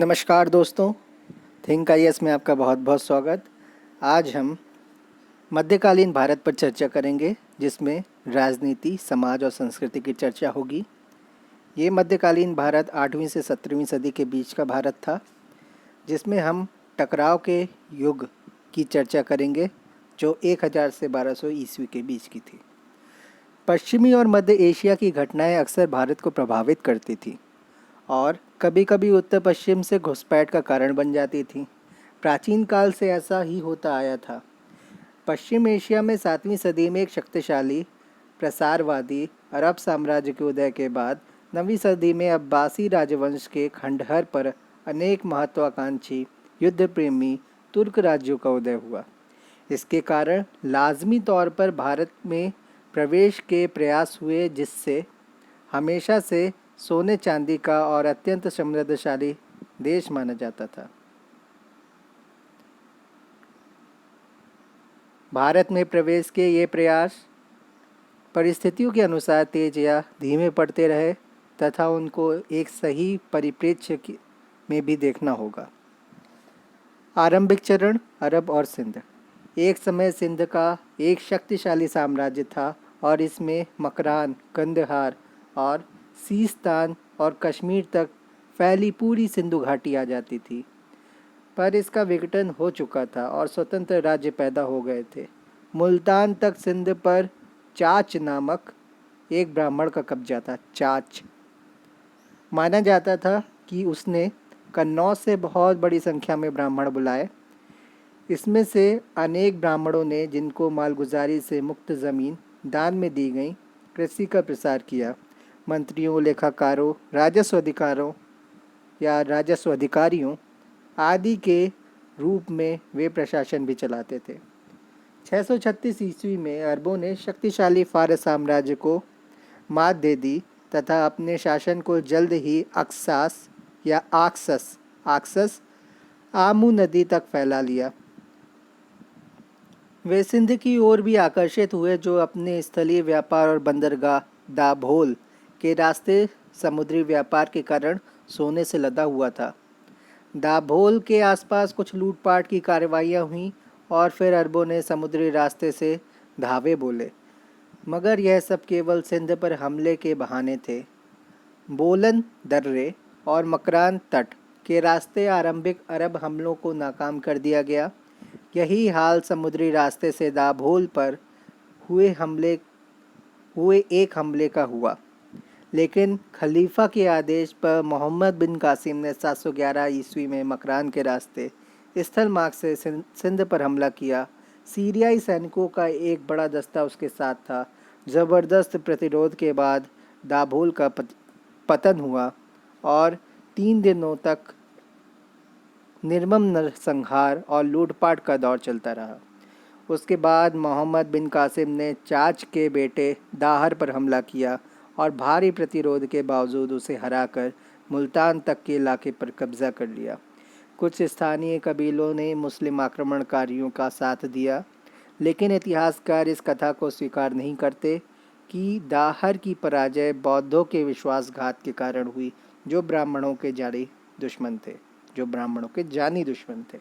नमस्कार दोस्तों, think IAS में आपका बहुत बहुत स्वागत। आज हम मध्यकालीन भारत पर चर्चा करेंगे, जिसमें राजनीति, समाज और संस्कृति की चर्चा होगी। ये मध्यकालीन भारत 8वीं से 17वीं सदी के बीच का भारत था, जिसमें हम टकराव के युग की चर्चा करेंगे, जो 1000 से 1200 ईस्वी के बीच की थी। पश्चिमी और मध्य एशिया की घटनाएं अक्सर भारत को प्रभावित करती थी और कभी कभी उत्तर पश्चिम से घुसपैठ का कारण बन जाती थी। प्राचीन काल से ऐसा ही होता आया था। पश्चिम एशिया में 7वीं सदी में एक शक्तिशाली प्रसारवादी अरब साम्राज्य के उदय के बाद 9वीं सदी में अब्बासी राजवंश के खंडहर पर अनेक महत्वाकांक्षी युद्ध प्रेमी तुर्क राज्यों का उदय हुआ। इसके कारण लाजमी तौर पर भारत में प्रवेश के प्रयास हुए, जिससे हमेशा से सोने चांदी का और अत्यंत समृद्धशाली देश माना जाता था। भारत में प्रवेश के ये प्रयास परिस्थितियों के अनुसार तेज या धीमे पड़ते रहे तथा उनको एक सही परिप्रेक्ष्य में भी देखना होगा। आरंभिक चरण अरब और सिंध। एक समय सिंध का एक शक्तिशाली साम्राज्य था और इसमें मकरान, कंदहार और सीस्तान और कश्मीर तक फैली पूरी सिंधु घाटी आ जाती थी। पर इसका विघटन हो चुका था और स्वतंत्र राज्य पैदा हो गए थे। मुल्तान तक सिंध पर चाच नामक एक ब्राह्मण का कब्जा था। चाच माना जाता था कि उसने कन्नौज से बहुत बड़ी संख्या में ब्राह्मण बुलाए। इसमें से अनेक ब्राह्मणों ने, जिनको मालगुजारी से मुक्त ज़मीन दान में दी गई, कृषि का प्रसार किया। मंत्रियों, लेखाकारों, राजस्व अधिकारियों आदि के रूप में वे प्रशासन भी चलाते थे। 636 ईस्वी में अरबों ने शक्तिशाली फारस साम्राज्य को मात दे दी तथा अपने शासन को जल्द ही अक्सास या आक्सस आमू नदी तक फैला लिया। वे सिंध की ओर भी आकर्षित हुए, जो अपने स्थलीय व्यापार और बंदरगाह दाभोल के रास्ते समुद्री व्यापार के कारण सोने से लदा हुआ था। दाभोल के आसपास कुछ लूटपाट की कार्रवाइयाँ हुईं और फिर अरबों ने समुद्री रास्ते से धावे बोले, मगर यह सब केवल सिंध पर हमले के बहाने थे। बोलन दर्रे और मकरान तट के रास्ते आरंभिक अरब हमलों को नाकाम कर दिया गया। यही हाल समुद्री रास्ते से दाभोल पर हुए एक हमले का हुआ, लेकिन खलीफा के आदेश पर मोहम्मद बिन कासिम ने 711 ईस्वी में मकरान के रास्ते स्थल मार्ग से सिंध पर हमला किया। सीरियाई सैनिकों का एक बड़ा दस्ता उसके साथ था। ज़बरदस्त प्रतिरोध के बाद दाभोल का पतन हुआ और 3 दिनों तक निर्मम नरसंहार और लूटपाट का दौर चलता रहा। उसके बाद मोहम्मद बिन कासिम ने चाच के बेटे दाहर पर हमला किया और भारी प्रतिरोध के बावजूद उसे हराकर मुल्तान तक के इलाके पर कब्जा कर लिया। कुछ स्थानीय कबीलों ने मुस्लिम आक्रमणकारियों का साथ दिया, लेकिन इतिहासकार इस कथा को स्वीकार नहीं करते कि दाहर की पराजय बौद्धों के विश्वासघात के कारण हुई, जो ब्राह्मणों के जानी दुश्मन थे।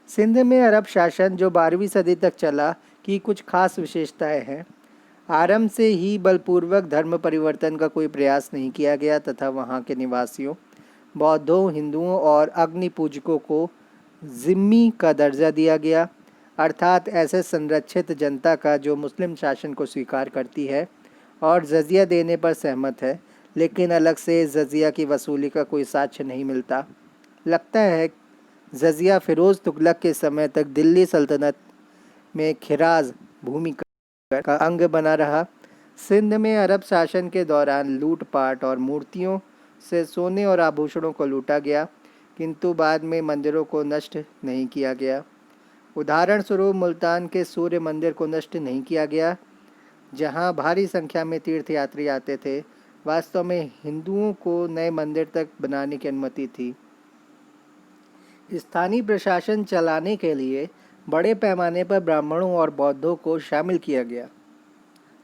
सिंध में अरब शासन, जो 12वीं सदी तक चला, की कुछ खास विशेषताएं हैं। आरंभ से ही बलपूर्वक धर्म परिवर्तन का कोई प्रयास नहीं किया गया तथा वहाँ के निवासियों, बौद्धों, हिंदुओं और अग्नि पूजकों को जिम्मी का दर्जा दिया गया, अर्थात ऐसे संरक्षित जनता का जो मुस्लिम शासन को स्वीकार करती है और जजिया देने पर सहमत है, लेकिन अलग से जजिया की वसूली का कोई साक्ष्य नहीं मिलता। लगता है जजिया फिरोज़ तुगलक के समय तक दिल्ली सल्तनत में खिराज भूमि का अंग बना रहा। सिंध में अरब शासन के दौरान लूटपाट और मूर्तियों से सोने और आभूषणों को लूटा गया, किंतु बाद में मंदिरों को नष्ट नहीं किया गया। उदाहरण स्वरूप मुल्तान के सूर्य मंदिर को नष्ट नहीं किया गया, जहां भारी संख्या में तीर्थयात्री आते थे। वास्तव में हिंदुओं को नए मंदिर तक बनाने की अनुमति थी। स्थानीय प्रशासन चलाने के लिए बड़े पैमाने पर ब्राह्मणों और बौद्धों को शामिल किया गया।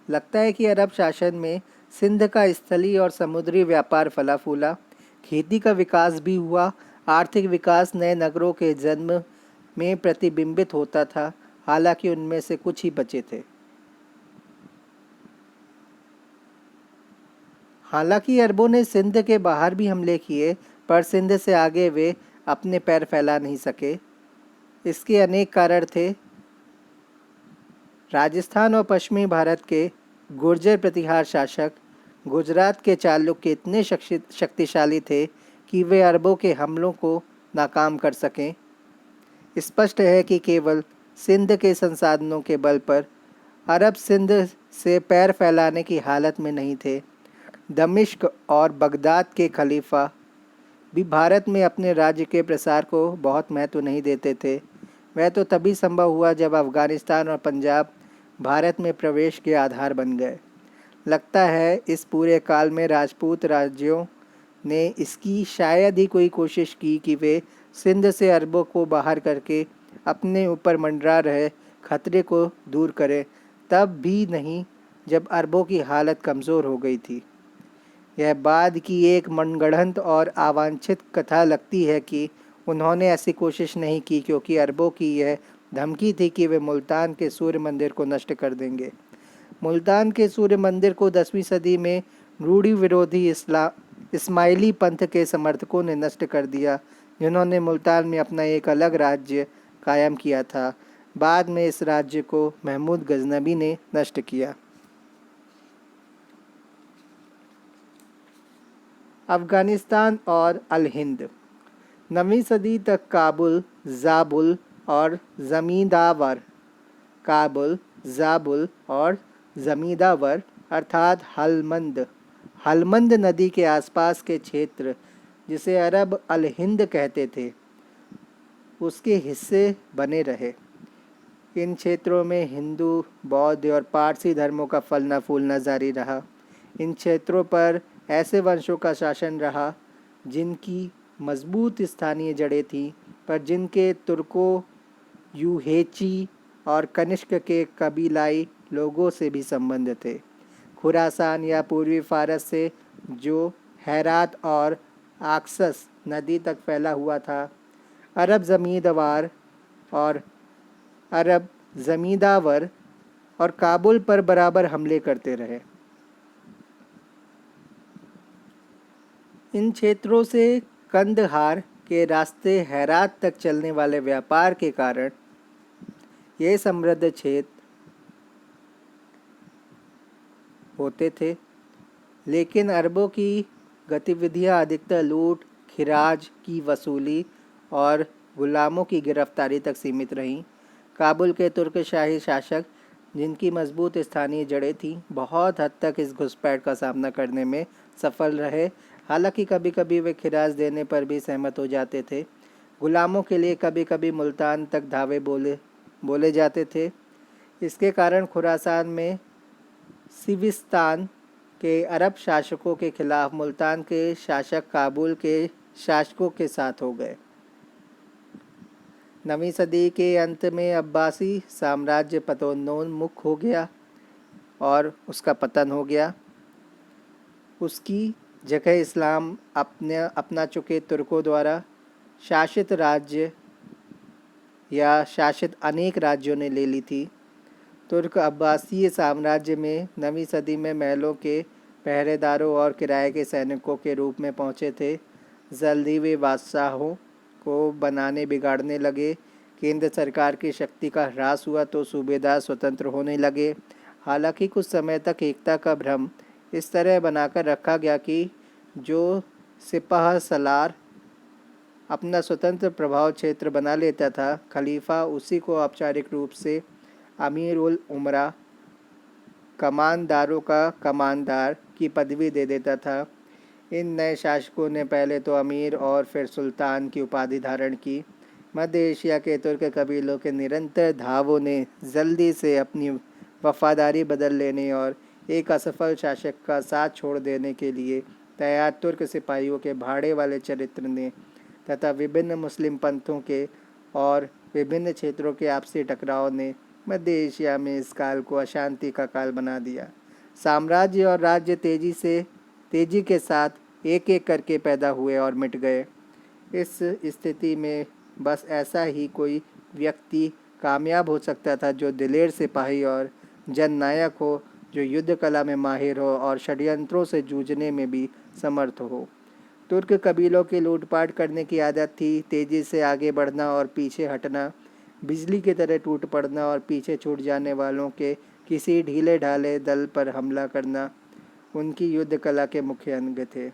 लगता है कि अरब शासन में सिंध का स्थलीय और समुद्री व्यापार फला फूला, खेती का विकास भी हुआ। आर्थिक विकास नए नगरों के जन्म में प्रतिबिंबित होता था, हालांकि उनमें से कुछ ही बचे थे। हालांकि अरबों ने सिंध के बाहर भी हमले किए, पर सिंध से आगे वे अपने पैर फैला नहीं सके। इसके अनेक कारण थे। राजस्थान और पश्चिमी भारत के गुर्जर प्रतिहार शासक गुजरात के चालुक्य इतने शक्तिशाली थे कि वे अरबों के हमलों को नाकाम कर सकें। स्पष्ट है कि केवल सिंध के संसाधनों के बल पर अरब सिंध से पैर फैलाने की हालत में नहीं थे। दमिश्क और बगदाद के खलीफा भी भारत में अपने राज्य के प्रसार को बहुत महत्व नहीं देते थे। वह तो तभी संभव हुआ जब अफ़गानिस्तान और पंजाब भारत में प्रवेश के आधार बन गए। लगता है इस पूरे काल में राजपूत राज्यों ने इसकी शायद ही कोई कोशिश की कि वे सिंध से अरबों को बाहर करके अपने ऊपर मंडरा रहे खतरे को दूर करें, तब भी नहीं जब अरबों की हालत कमज़ोर हो गई थी। यह बाद की एक मनगढ़ंत और अवांछित कथा लगती है कि उन्होंने ऐसी कोशिश नहीं की, क्योंकि अरबों की यह धमकी थी कि वे मुल्तान के सूर्य मंदिर को नष्ट कर देंगे। मुल्तान के सूर्य मंदिर को 10वीं सदी में रूढ़ी विरोधी इस्माइली पंथ के समर्थकों ने नष्ट कर दिया, जिन्होंने मुल्तान में अपना एक अलग राज्य कायम किया था। बाद में इस राज्य को महमूद गजनबी ने नष्ट किया। अफ़गानिस्तान और अल हिंद। 9वीं सदी तक काबुल, ज़ाबुल और ज़मींदावर अर्थात हलमंद नदी के आसपास के क्षेत्र, जिसे अरब अल हिंद कहते थे, उसके हिस्से बने रहे। इन क्षेत्रों में हिंदू, बौद्ध और पारसी धर्मों का फलना फूलना जारी रहा। इन क्षेत्रों पर ऐसे वंशों का शासन रहा जिनकी मजबूत स्थानीय जड़ें थीं, पर जिनके तुर्कों, यूहेची और कनिष्क के कबीलाई लोगों से भी संबंध थे। खुरासान या पूर्वी फारस से, जो हेरात और आक्सस नदी तक फैला हुआ था, अरब ज़मींदावर और काबुल पर बराबर हमले करते रहे। इन क्षेत्रों से कंदहार के रास्ते हेरात तक चलने वाले व्यापार के कारण ये समृद्ध क्षेत्र होते थे, लेकिन अरबों की गतिविधियां अधिकतर लूट, खिराज की वसूली और गुलामों की गिरफ्तारी तक सीमित रहीं। काबुल के तुर्क शाही शासक, जिनकी मजबूत स्थानीय जड़ें थीं, बहुत हद तक इस घुसपैठ का सामना करने में सफल रहे। हालांकि कभी कभी वे खिराज देने पर भी सहमत हो जाते थे। गुलामों के लिए कभी कभी मुल्तान तक धावे बोले जाते थे। इसके कारण खुरासान में सिविस्तान के अरब शासकों के खिलाफ मुल्तान के शासक काबुल के शासकों के साथ हो गए। 9वीं सदी के अंत में अब्बासी साम्राज्य पतनोन्मुख हो गया और उसका पतन हो गया। उसकी जगह इस्लाम अपना चुके तुर्कों द्वारा शासित राज्य या शासित अनेक राज्यों ने ले ली थी। तुर्क अब्बासीय साम्राज्य में 9वीं सदी में महलों के पहरेदारों और किराए के सैनिकों के रूप में पहुंचे थे। जल्दी वे बादशाहों को बनाने बिगाड़ने लगे। केंद्र सरकार की शक्ति का ह्रास हुआ तो सूबेदार स्वतंत्र होने लगे। हालांकि कुछ समय तक एकता का भ्रम इस तरह बनाकर रखा गया कि जो सिपाह सलार अपना स्वतंत्र प्रभाव क्षेत्र बना लेता था, खलीफा उसी को औपचारिक रूप से अमीर उल उमरा, कमानदारों का कमानदार की पदवी दे देता था। इन नए शासकों ने पहले तो अमीर और फिर सुल्तान की उपाधि धारण की। मध्य एशिया के तुर्क कबीलों के निरंतर धावों ने जल्दी से अपनी वफादारी बदल लेने और एक असफल शासक का साथ छोड़ देने के लिए तैयार तुर्क सिपाहियों के भाड़े वाले चरित्र ने तथा विभिन्न मुस्लिम पंथों के और विभिन्न क्षेत्रों के आपसी टकराव ने मध्य एशिया में इस काल को अशांति का काल बना दिया। साम्राज्य और राज्य तेजी के साथ एक एक करके पैदा हुए और मिट गए। इस स्थिति में बस ऐसा ही कोई व्यक्ति कामयाब हो सकता था जो दिलेर सिपाही और जननायक हो, जो युद्ध कला में माहिर हो और षड्यंत्रों से जूझने में भी समर्थ हो। तुर्क कबीलों की लूटपाट करने की आदत थी, तेजी से आगे बढ़ना और पीछे हटना, बिजली की तरह टूट पड़ना और पीछे छूट जाने वालों के किसी ढीले ढाले दल पर हमला करना उनकी युद्ध कला के मुख्य अंग थे।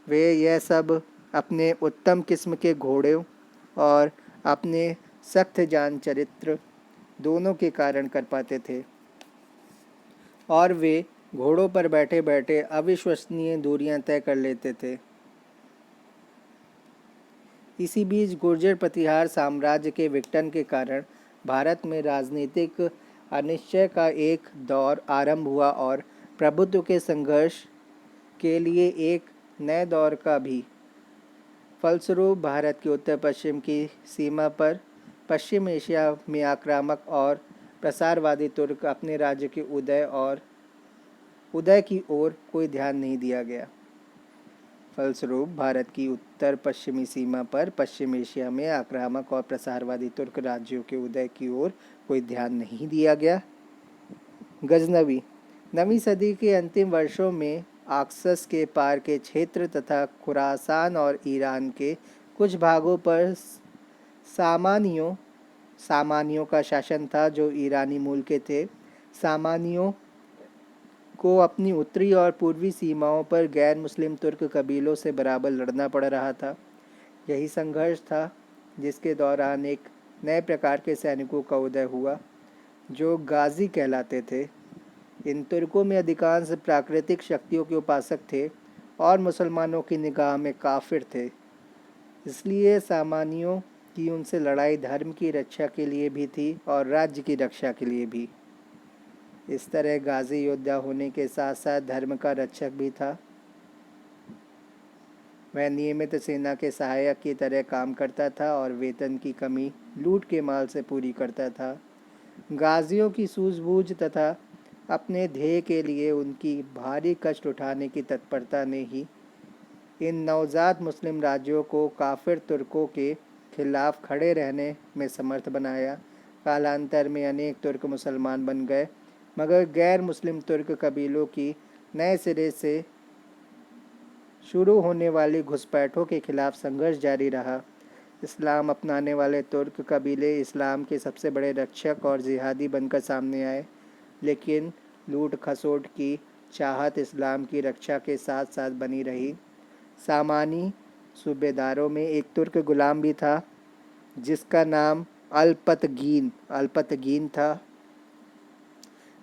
वे यह सब अपने उत्तम किस्म के घोड़ों और अपने सख्त जान चरित्र दोनों के कारण कर पाते थे, और वे घोड़ों पर बैठे बैठे अविश्वसनीय दूरियां तय कर लेते थे। इसी बीच गुर्जर प्रतिहार साम्राज्य के विघटन के कारण भारत में राजनीतिक अनिश्चय का एक दौर आरंभ हुआ और प्रभुत्व के संघर्ष के लिए एक नए दौर का भी। फलस्वरूप भारत की उत्तर पश्चिम की सीमा पर पश्चिम एशिया में आक्रामक और प्रसारवादी तुर्क अपने राज्य के उदय की ओर कोई ध्यान नहीं दिया गया। फलस्वरूप भारत की उत्तर पश्चिमी सीमा पर पश्चिम एशिया में आक्रामक और प्रसारवादी तुर्क राज्यों के उदय की ओर कोई ध्यान नहीं दिया गया। गजनवी 9वीं सदी के अंतिम वर्षों में आक्सस के पार के क्षेत्र तथा खुरासान और ईरान के कुछ भागों पर सामानियों का शासन था, जो ईरानी मूल के थे। सामानियों को अपनी उत्तरी और पूर्वी सीमाओं पर गैर मुस्लिम तुर्क कबीलों से बराबर लड़ना पड़ रहा था। यही संघर्ष था जिसके दौरान एक नए प्रकार के सैनिकों का उदय हुआ, जो गाजी कहलाते थे। इन तुर्कों में अधिकांश प्राकृतिक शक्तियों के उपासक थे और मुसलमानों की निगाह में काफिर थे। इसलिए सामानियों की उनसे लड़ाई धर्म की रक्षा के लिए भी थी और राज्य की रक्षा के लिए भी। इस तरह गाजी योद्धा होने के साथ साथ धर्म का रक्षक भी था। वह नियमित सेना के सहायक की तरह काम करता था और वेतन की कमी लूट के माल से पूरी करता था। गाजियों की सूझबूझ तथा अपने ध्येय के लिए उनकी भारी कष्ट उठाने की तत्परता ने ही इन नवजात मुस्लिम राज्यों को काफिर तुर्कों के खिलाफ खड़े रहने में समर्थ बनाया। कालांतर में अनेक तुर्क मुसलमान बन गए, मगर गैर मुस्लिम तुर्क कबीलों की नए सिरे से शुरू होने वाली घुसपैठों के खिलाफ संघर्ष जारी रहा। इस्लाम अपनाने वाले तुर्क कबीले इस्लाम के सबसे बड़े रक्षक और जिहादी बनकर सामने आए, लेकिन लूट खसोट की चाहत इस्लाम की रक्षा के साथ साथ बनी रही। सामानी सूबेदारों में एक तुर्क गुलाम भी था, जिसका नाम अल्पतगीन था।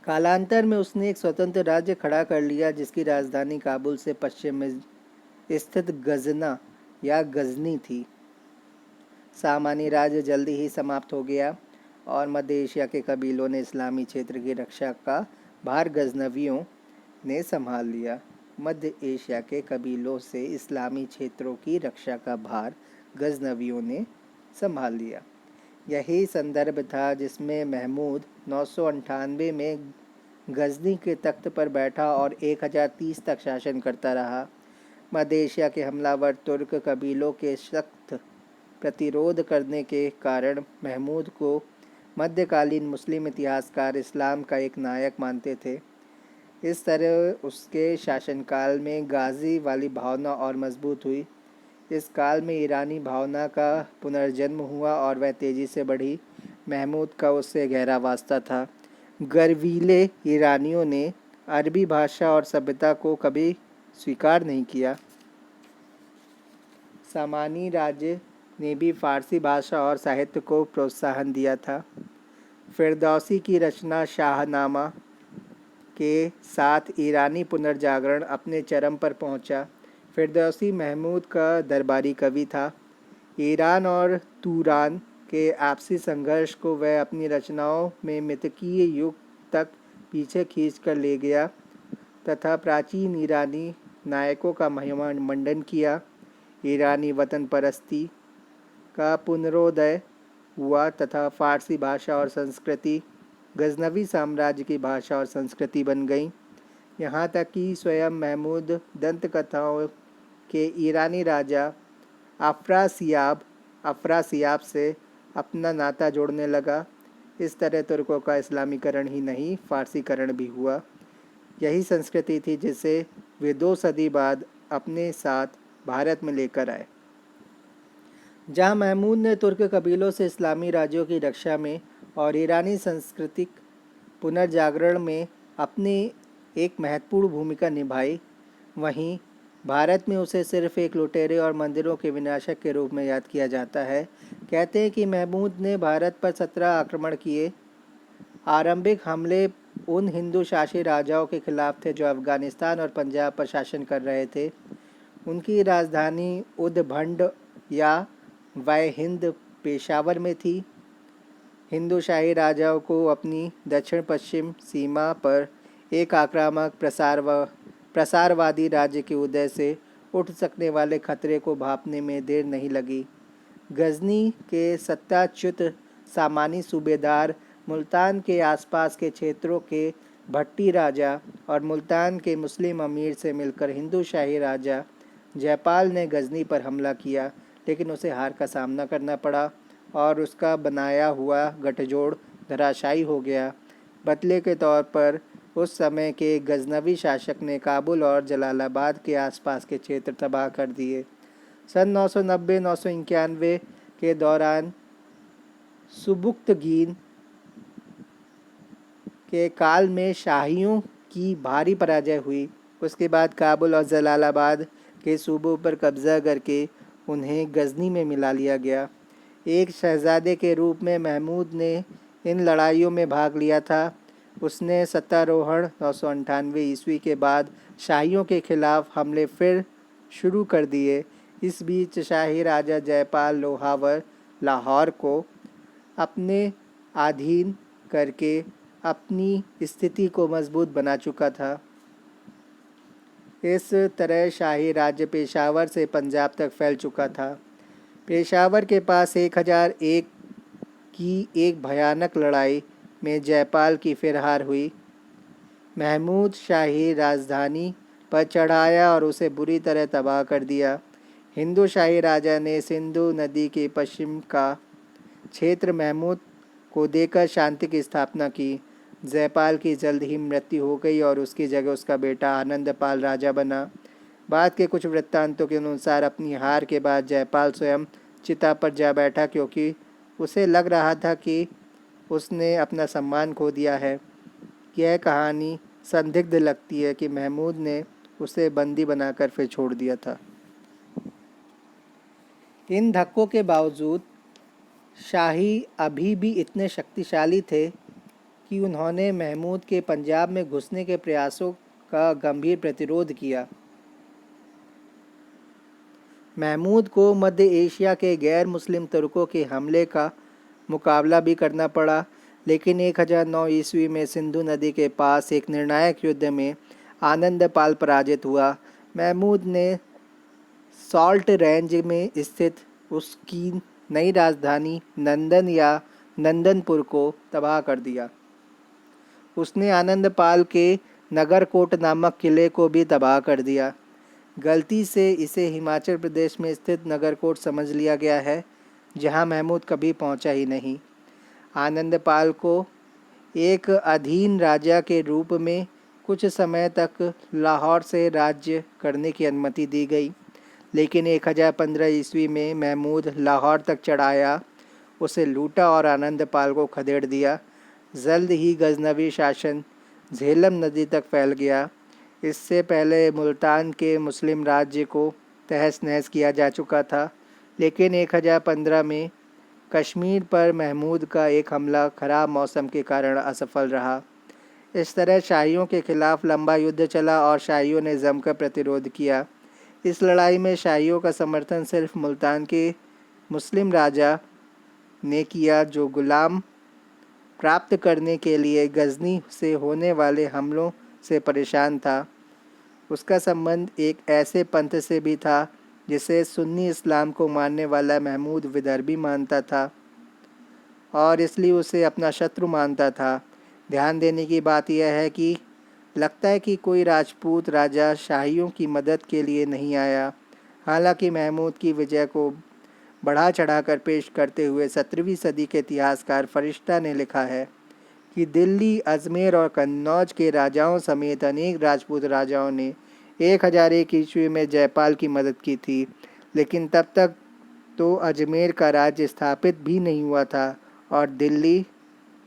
कालांतर में उसने एक स्वतंत्र राज्य खड़ा कर लिया, जिसकी राजधानी काबुल से पश्चिम में स्थित गजना या गजनी थी। सामानी राज्य जल्दी ही समाप्त हो गया और मध्य एशिया के कबीलों ने इस्लामी क्षेत्र की रक्षा का भार गजनवियों ने संभाल लिया। मध्य एशिया के कबीलों से इस्लामी क्षेत्रों की रक्षा का भार गजनवियों ने संभाल लिया। यही संदर्भ था जिसमें महमूद 998 में गजनी के तख्त पर बैठा और 1030 तक शासन करता रहा। मध्य एशिया के हमलावर तुर्क कबीलों के सख्त प्रतिरोध करने के कारण महमूद को मध्यकालीन मुस्लिम इतिहासकार इस्लाम का एक नायक मानते थे। इस तरह उसके शासनकाल में गाजी वाली भावना और मजबूत हुई। इस काल में ईरानी भावना का पुनर्जन्म हुआ और वह तेज़ी से बढ़ी। महमूद का उससे गहरा वास्ता था। गर्वीले ईरानियों ने अरबी भाषा और सभ्यता को कभी स्वीकार नहीं किया। सामानी राज्य ने भी फारसी भाषा और साहित्य को प्रोत्साहन दिया था। फिरदौसी की रचना शाहनामा के साथ ईरानी पुनर्जागरण अपने चरम पर पहुंचा। फिरदौसी महमूद का दरबारी कवि था। ईरान और तुरान के आपसी संघर्ष को वह अपनी रचनाओं में मितकीय युग तक पीछे खींच कर ले गया तथा प्राचीन ईरानी नायकों का महिमा मंडन किया। ईरानी वतन परस्ती का पुनरोदय हुआ तथा फारसी भाषा और संस्कृति गजनवी साम्राज्य की भाषा और संस्कृति बन गई। यहाँ तक कि स्वयं महमूद दंत कथाओं कि ईरानी राजा अफरासियाब से अपना नाता जोड़ने लगा। इस तरह तुर्कों का इस्लामीकरण ही नहीं, फारसीकरण भी हुआ। यही संस्कृति थी जिसे वे 2 सदी बाद अपने साथ भारत में लेकर आए। जहां महमूद ने तुर्क कबीलों से इस्लामी राज्यों की रक्षा में और ईरानी सांस्कृतिक पुनर्जागरण में अपनी एक महत्वपूर्ण भूमिका निभाई, वहीं भारत में उसे सिर्फ एक लुटेरे और मंदिरों के विनाशक के रूप में याद किया जाता है। कहते हैं कि महमूद ने भारत पर 17 आक्रमण किए। आरंभिक हमले उन हिंदू शासी राजाओं के खिलाफ थे जो अफ़गानिस्तान और पंजाब पर शासन कर रहे थे। उनकी राजधानी उदभंड या वाय हिंद पेशावर में थी। हिंदू शाही राजाओं को अपनी दक्षिण पश्चिम सीमा पर एक आक्रामक प्रसारवादी राज्य के उदय से उठ सकने वाले खतरे को भांपने में देर नहीं लगी। गजनी के सत्ताच्युत सामानी सूबेदार, मुल्तान के आसपास के क्षेत्रों के भट्टी राजा और मुल्तान के मुस्लिम अमीर से मिलकर हिंदू शाही राजा जयपाल ने गजनी पर हमला किया, लेकिन उसे हार का सामना करना पड़ा और उसका बनाया हुआ गठजोड़ धराशायी हो गया। बदले के तौर पर उस समय के गजनवी शासक ने काबुल और जलालाबाद के आसपास के क्षेत्र तबाह कर दिए। सन 990-991 के दौरान सुबुक्तगीन के काल में शाहियों की भारी पराजय हुई। उसके बाद काबुल और जलालाबाद के सूबों पर कब्जा करके उन्हें गजनी में मिला लिया गया। एक शहजादे के रूप में महमूद ने इन लड़ाइयों में भाग लिया था। उसने सत्तारोहण 998 ईस्वी के बाद शाहियों के खिलाफ हमले फिर शुरू कर दिए। इस बीच शाही राजा जयपाल लाहौर को अपने अधीन करके अपनी स्थिति को मजबूत बना चुका था। इस तरह शाही राज्य पेशावर से पंजाब तक फैल चुका था। पेशावर के पास 1001 की एक भयानक लड़ाई में जयपाल की फिर हार हुई। महमूद शाही राजधानी पर चढ़ाया और उसे बुरी तरह तबाह कर दिया। हिंदू शाही राजा ने सिंधु नदी के पश्चिम का क्षेत्र महमूद को देकर शांति की स्थापना की। जयपाल की जल्द ही मृत्यु हो गई और उसकी जगह उसका बेटा आनंदपाल राजा बना। बाद के कुछ वृत्तांतों के अनुसार अपनी हार के बाद जयपाल स्वयं चिता पर जा बैठा, क्योंकि उसे लग रहा था कि उसने अपना सम्मान खो दिया है। यह कहानी संदिग्ध लगती है कि महमूद ने उसे बंदी बनाकर फिर छोड़ दिया था। इन धक्कों के बावजूद शाही अभी भी इतने शक्तिशाली थे कि उन्होंने महमूद के पंजाब में घुसने के प्रयासों का गंभीर प्रतिरोध किया। महमूद को मध्य एशिया के गैर मुस्लिम तुर्कों के हमले का मुकाबला भी करना पड़ा, लेकिन 1009 ईस्वी में सिंधु नदी के पास एक निर्णायक युद्ध में आनंदपाल पराजित हुआ। महमूद ने सॉल्ट रेंज में स्थित उसकी नई राजधानी नंदन या नंदनपुर को तबाह कर दिया। उसने आनंदपाल के नगरकोट नामक किले को भी तबाह कर दिया। गलती से इसे हिमाचल प्रदेश में स्थित नगरकोट समझ लिया गया है, जहां महमूद कभी पहुंचा ही नहीं। आनंदपाल को एक अधीन राजा के रूप में कुछ समय तक लाहौर से राज्य करने की अनुमति दी गई, लेकिन 1015 ईस्वी में महमूद लाहौर तक चढ़ाया, उसे लूटा और आनंदपाल को खदेड़ दिया। जल्द ही गजनवी शासन झेलम नदी तक फैल गया। इससे पहले मुल्तान के मुस्लिम राज्य को तहस नहस किया जा चुका था, लेकिन 1015 में कश्मीर पर महमूद का एक हमला खराब मौसम के कारण असफल रहा। इस तरह शाहियों के खिलाफ लंबा युद्ध चला और शाहियों ने जमकर प्रतिरोध किया। इस लड़ाई में शाहियों का समर्थन सिर्फ मुल्तान के मुस्लिम राजा ने किया, जो गुलाम प्राप्त करने के लिए गजनी से होने वाले हमलों से परेशान था। उसका संबंध एक ऐसे पंथ से भी था जिसे सुन्नी इस्लाम को मानने वाला महमूद विदर्भी मानता था और इसलिए उसे अपना शत्रु मानता था। ध्यान देने की बात यह है कि लगता है कि कोई राजपूत राजा शाहियों की मदद के लिए नहीं आया। हालांकि महमूद की विजय को बढ़ा चढ़ाकर पेश करते हुए 17वीं सदी के इतिहासकार फरिश्ता ने लिखा है कि दिल्ली, अजमेर और कन्नौज के राजाओं समेत अनेक राजपूत राजाओं ने 1001 ईस्वी में जयपाल की मदद की थी, लेकिन तब तक तो अजमेर का राज्य स्थापित भी नहीं हुआ था और दिल्ली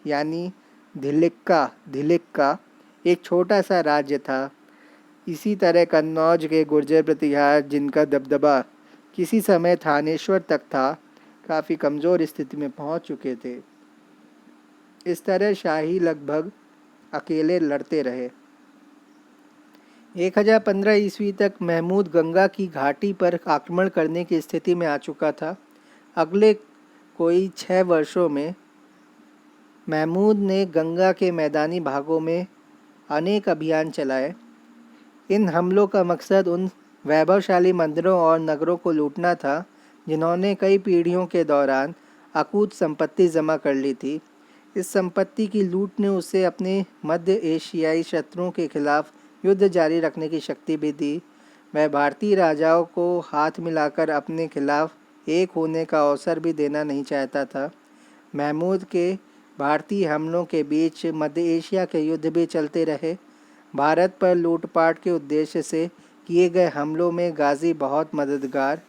यानी धिलिक्का एक छोटा सा राज्य था। इसी तरह कन्नौज के गुर्जर प्रतिहार, जिनका दबदबा किसी समय थानेश्वर तक था, काफ़ी कमज़ोर स्थिति में पहुंच चुके थे। इस तरह शाही लगभग अकेले लड़ते रहे। 1015 ईस्वी तक महमूद गंगा की घाटी पर आक्रमण करने की स्थिति में आ चुका था। अगले कोई 6 वर्षों में महमूद ने गंगा के मैदानी भागों में अनेक अभियान चलाए। इन हमलों का मकसद उन वैभवशाली मंदिरों और नगरों को लूटना था जिन्होंने कई पीढ़ियों के दौरान अकूत संपत्ति जमा कर ली थी। इस संपत्ति की लूट ने उसे अपने मध्य एशियाई शत्रुओं के खिलाफ युद्ध जारी रखने की शक्ति भी दी। वह भारतीय राजाओं को हाथ मिलाकर अपने खिलाफ एक होने का अवसर भी देना नहीं चाहता था। महमूद के भारतीय हमलों के बीच मध्य एशिया के युद्ध भी चलते रहे। भारत पर लूटपाट के उद्देश्य से किए गए हमलों में गाजी बहुत मददगार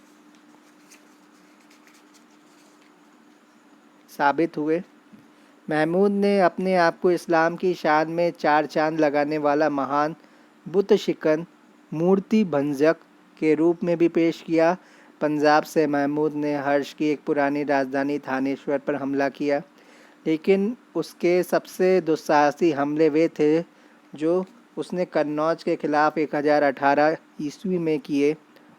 साबित हुए। महमूद ने अपने आप को इस्लाम की शान में 4 चांद लगाने वाला महान बुत शिकन मूर्ति भंजक के रूप में भी पेश किया। पंजाब से महमूद ने हर्ष की एक पुरानी राजधानी थानेश्वर पर हमला किया, लेकिन उसके सबसे दुस्साहसी हमले वे थे जो उसने कन्नौज के खिलाफ 1018 ईस्वी में किए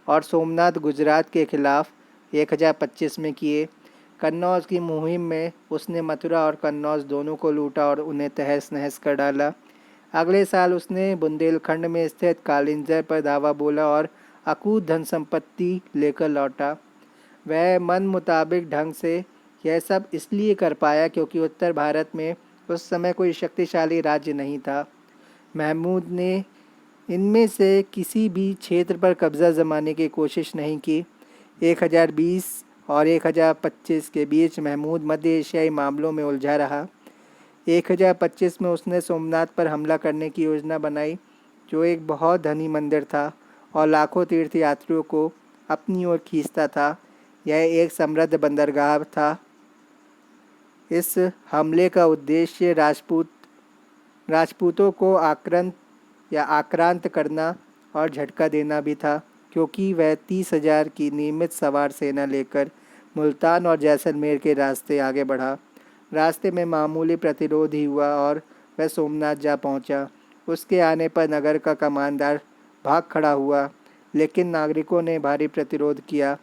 और सोमनाथ गुजरात के खिलाफ 1025 में किए। कन्नौज की मुहिम में उसने मथुरा और कन्नौज दोनों को लूटा और उन्हें तहस नहस कर डाला। अगले साल उसने बुंदेलखंड में स्थित कालिंजर पर धावा बोला और अकूत धन संपत्ति लेकर लौटा। वह मन मुताबिक ढंग से यह सब इसलिए कर पाया क्योंकि उत्तर भारत में उस समय कोई शक्तिशाली राज्य नहीं था। महमूद ने इनमें से किसी भी क्षेत्र पर कब्जा जमाने की कोशिश नहीं की। 1020 और 1025 के बीच महमूद मध्य एशियाई मामलों में उलझा रहा। 1025 में उसने सोमनाथ पर हमला करने की योजना बनाई, जो एक बहुत धनी मंदिर था और लाखों तीर्थयात्रियों को अपनी ओर खींचता था। यह एक समृद्ध बंदरगाह था। इस हमले का उद्देश्य राजपूतों को आक्रांत करना और झटका देना भी था, क्योंकि वह 30,000 की नियमित सवार सेना लेकर मुल्तान और जैसलमेर के रास्ते आगे बढ़ा। रास्ते में मामूली प्रतिरोध ही हुआ और वह सोमनाथ जा पहुंचा। उसके आने पर नगर का कमांडर भाग खड़ा हुआ, लेकिन नागरिकों ने भारी प्रतिरोध किया।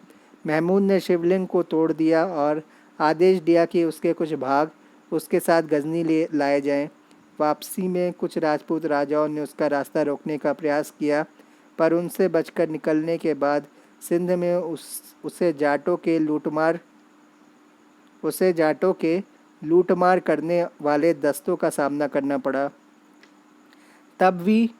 महमूद ने शिवलिंग को तोड़ दिया और आदेश दिया कि उसके कुछ भाग उसके साथ गजनी ले लाए जाएं। वापसी में कुछ राजपूत राजाओं ने उसका रास्ता रोकने का प्रयास किया, पर उनसे बचकर निकलने के बाद सिंध में उसे जाटों के लूटमार करने वाले दस्तों का सामना करना पड़ा। तब भी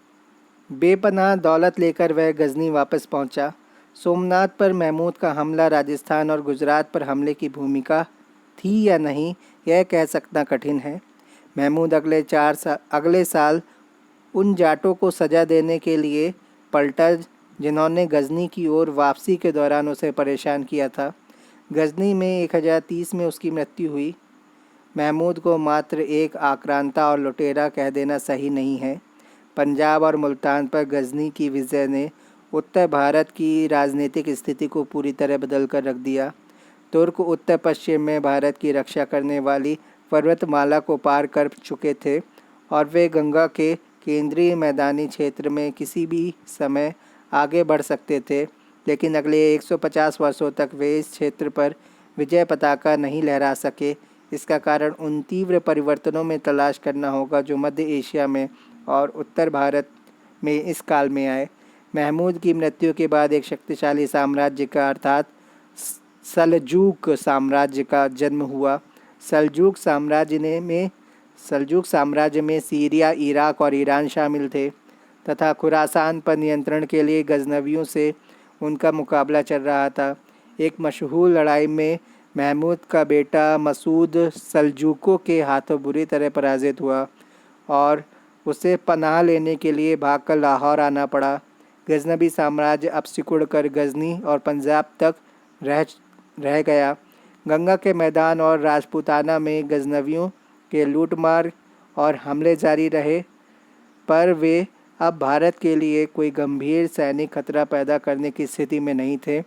बेपनाह दौलत लेकर वह गजनी वापस पहुंचा। सोमनाथ पर महमूद का हमला राजस्थान और गुजरात पर हमले की भूमिका थी या नहीं, यह कह सकना कठिन है। महमूद अगले साल उन जाटों को सज़ा देने के लिए पलटा जिन्होंने गजनी की ओर वापसी के दौरान उसे परेशान किया था। गजनी में 1030 में उसकी मृत्यु हुई। महमूद को मात्र एक आक्रांता और लुटेरा कह देना सही नहीं है। पंजाब और मुल्तान पर गजनी की विजय ने उत्तर भारत की राजनीतिक स्थिति को पूरी तरह बदल कर रख दिया। तुर्क उत्तर पश्चिम में भारत की रक्षा करने वाली पर्वतमाला को पार कर चुके थे और वे गंगा के केंद्रीय मैदानी क्षेत्र में किसी भी समय आगे बढ़ सकते थे, लेकिन अगले 150 वर्षों तक वे इस क्षेत्र पर विजय पताका नहीं लहरा सके। इसका कारण उन तीव्र परिवर्तनों में तलाश करना होगा जो मध्य एशिया में और उत्तर भारत में इस काल में आए। महमूद की मृत्यु के बाद एक शक्तिशाली साम्राज्य का अर्थात सल्जूक साम्राज्य का जन्म हुआ। सल्जूक साम्राज्य में सीरिया, इराक और ईरान शामिल थे तथा खुरासान पर नियंत्रण के लिए गजनवियों से उनका मुकाबला चल रहा था। एक मशहूर लड़ाई में महमूद का बेटा मसूद सल्जूकों के हाथों बुरी तरह पराजित हुआ और उसे पनाह लेने के लिए भागकर लाहौर आना पड़ा। गजनबी साम्राज्य अब सिकुड़कर गजनी और पंजाब तक रह गया। गंगा के मैदान और राजपूताना में गजनवियों के लूटमार और हमले जारी रहे, पर वे अब भारत के लिए कोई गंभीर सैनिक खतरा पैदा करने की स्थिति में नहीं थे।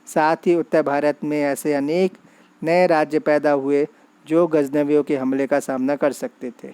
साथ ही उत्तर भारत में ऐसे अनेक नए राज्य पैदा हुए जो गजनवियों के हमले का सामना कर सकते थे।